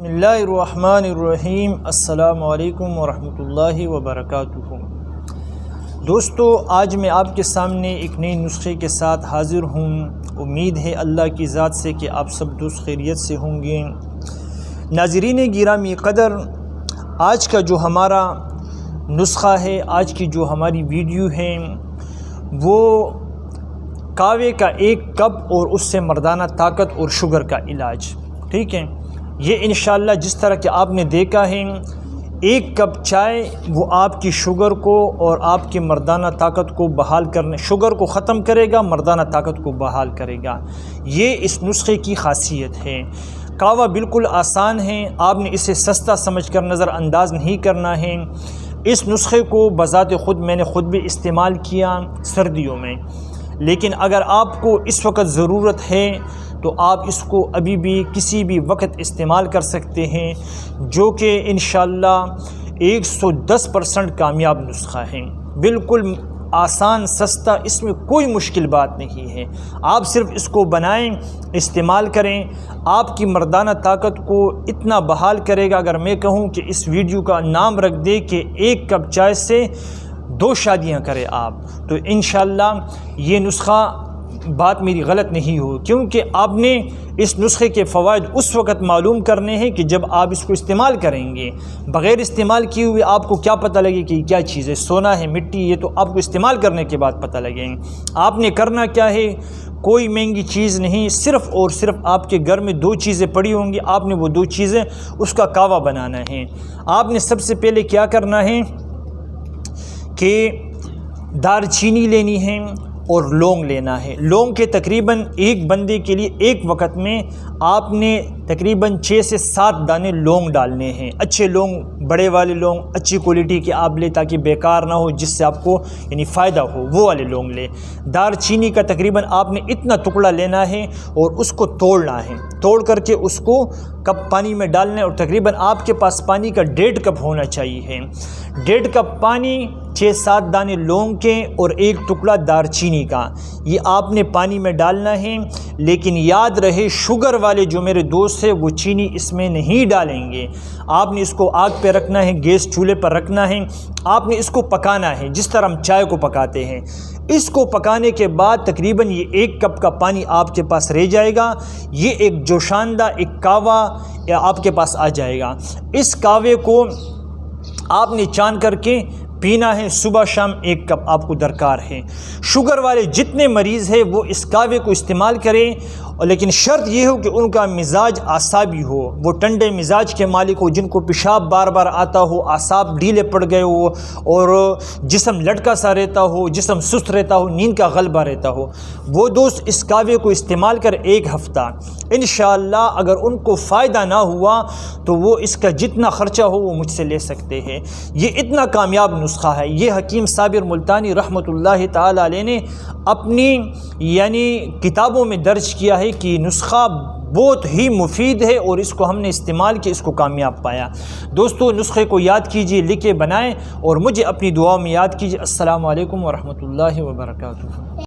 بسم اللہ الرحمن الرحیم۔ السلام علیکم ورحمۃ اللہ وبرکاتہ۔ دوستو، آج میں آپ کے سامنے ایک نئے نسخے کے ساتھ حاضر ہوں۔ امید ہے اللہ کی ذات سے کہ آپ سب دوست خیریت سے ہوں گے۔ ناظرین گرامی قدر، آج کا جو ہمارا نسخہ ہے، آج کی جو ہماری ویڈیو ہے، وہ کاوے کا 1 کپ اور اس سے مردانہ طاقت اور شوگر کا علاج، ٹھیک ہے۔ یہ انشاءاللہ جس طرح کہ آپ نے دیکھا ہے، 1 کپ چائے وہ آپ کی شوگر کو اور آپ کی مردانہ طاقت کو بحال کرنے، شوگر کو ختم کرے گا، مردانہ طاقت کو بحال کرے گا۔ یہ اس نسخے کی خاصیت ہے۔ کہوہ بالکل آسان ہے، آپ نے اسے سستا سمجھ کر نظر انداز نہیں کرنا ہے۔ اس نسخے کو بذات خود میں نے خود بھی استعمال کیا سردیوں میں، لیکن اگر آپ کو اس وقت ضرورت ہے تو آپ اس کو ابھی بھی کسی بھی وقت استعمال کر سکتے ہیں، جو کہ انشاءاللہ 110% کامیاب نسخہ ہے۔ بالکل آسان، سستا، اس میں کوئی مشکل بات نہیں ہے۔ آپ صرف اس کو بنائیں، استعمال کریں، آپ کی مردانہ طاقت کو اتنا بحال کرے گا۔ اگر میں کہوں کہ اس ویڈیو کا نام رکھ دے کہ 1 کپ چائے سے 2 شادیاں کریں آپ، تو انشاءاللہ یہ نسخہ بات میری غلط نہیں ہو، کیونکہ آپ نے اس نسخے کے فوائد اس وقت معلوم کرنے ہیں کہ جب آپ اس کو استعمال کریں گے۔ بغیر استعمال کیے ہوئے آپ کو کیا پتہ لگے کہ یہ کیا چیز ہے، سونا ہے، مٹی، یہ تو آپ کو استعمال کرنے کے بعد پتہ لگے۔ آپ نے کرنا کیا ہے، کوئی مہنگی چیز نہیں، صرف اور صرف آپ کے گھر میں 2 چیزیں پڑی ہوں گی، آپ نے وہ 2 چیزیں اس کا کہوہ بنانا ہے۔ آپ نے سب سے پہلے کیا کرنا ہے کہ دار چینی لینی ہے اور لونگ لینا ہے۔ لونگ کے تقریباً ایک بندے کے لیے ایک وقت میں آپ نے تقریباً 6 سے 7 دانے لونگ ڈالنے ہیں۔ اچھے لونگ، بڑے والے لونگ، اچھی کوالٹی کے آپ لیں تاکہ بیکار نہ ہو، جس سے آپ کو یعنی فائدہ ہو، وہ والے لونگ لیں۔ دار چینی کا تقریباً آپ نے اتنا ٹکڑا لینا ہے اور اس کو توڑنا ہے، توڑ کر کے اس کو کپ پانی میں ڈالنا ہے، اور تقریباً آپ کے پاس پانی کا 1.5 کپ ہونا چاہیے۔ 1.5 کپ پانی، 6-7 دانے لونگ کے اور 1 ٹکڑا دار چینی کا، یہ آپ نے پانی میں ڈالنا ہے۔ لیکن یاد رہے، شوگر والے جو میرے دوست ہیں وہ چینی اس میں نہیں ڈالیں گے۔ آپ نے اس کو آگ پہ رکھنا ہے، گیس چولہے پر رکھنا ہے، آپ نے اس کو پکانا ہے جس طرح ہم چائے کو پکاتے ہیں۔ اس کو پکانے کے بعد تقریباً یہ 1 کپ کا پانی آپ کے پاس رہ جائے گا۔ یہ ایک جوشاندہ ایک کہوہ آپ کے پاس آ جائے گا۔ اس کہوے کو آپ نے چان کر کے پینا ہے، صبح شام 1 کپ آپ کو درکار ہے۔ شوگر والے جتنے مریض ہیں وہ اس کہوے کو استعمال کریں، لیکن شرط یہ ہو کہ ان کا مزاج اعصابی ہو، وہ ٹھنڈے مزاج کے مالک ہو، جن کو پیشاب بار بار آتا ہو، اعصاب ڈھیلے پڑ گئے ہو اور جسم لٹکا سا رہتا ہو، جسم سست رہتا ہو، نیند کا غلبہ رہتا ہو، وہ دوست اس کہوے کو استعمال کر 1 ہفتہ انشاءاللہ اگر ان کو فائدہ نہ ہوا تو وہ اس کا جتنا خرچہ ہو وہ مجھ سے لے سکتے ہیں۔ یہ اتنا کامیاب نسخہ ہے۔ یہ حکیم صابر ملتانی رحمۃ اللہ تعالی علیہ نے اپنی یعنی کتابوں میں درج کیا ہے کہ یہ نسخہ بہت ہی مفید ہے اور اس کو ہم نے استعمال کیا، اس کو کامیاب پایا۔ دوستو، نسخے کو یاد کیجئے، لکھے، بنائیں اور مجھے اپنی دعاؤں میں یاد کیجئے۔ السلام علیکم ورحمۃ اللہ وبرکاتہ۔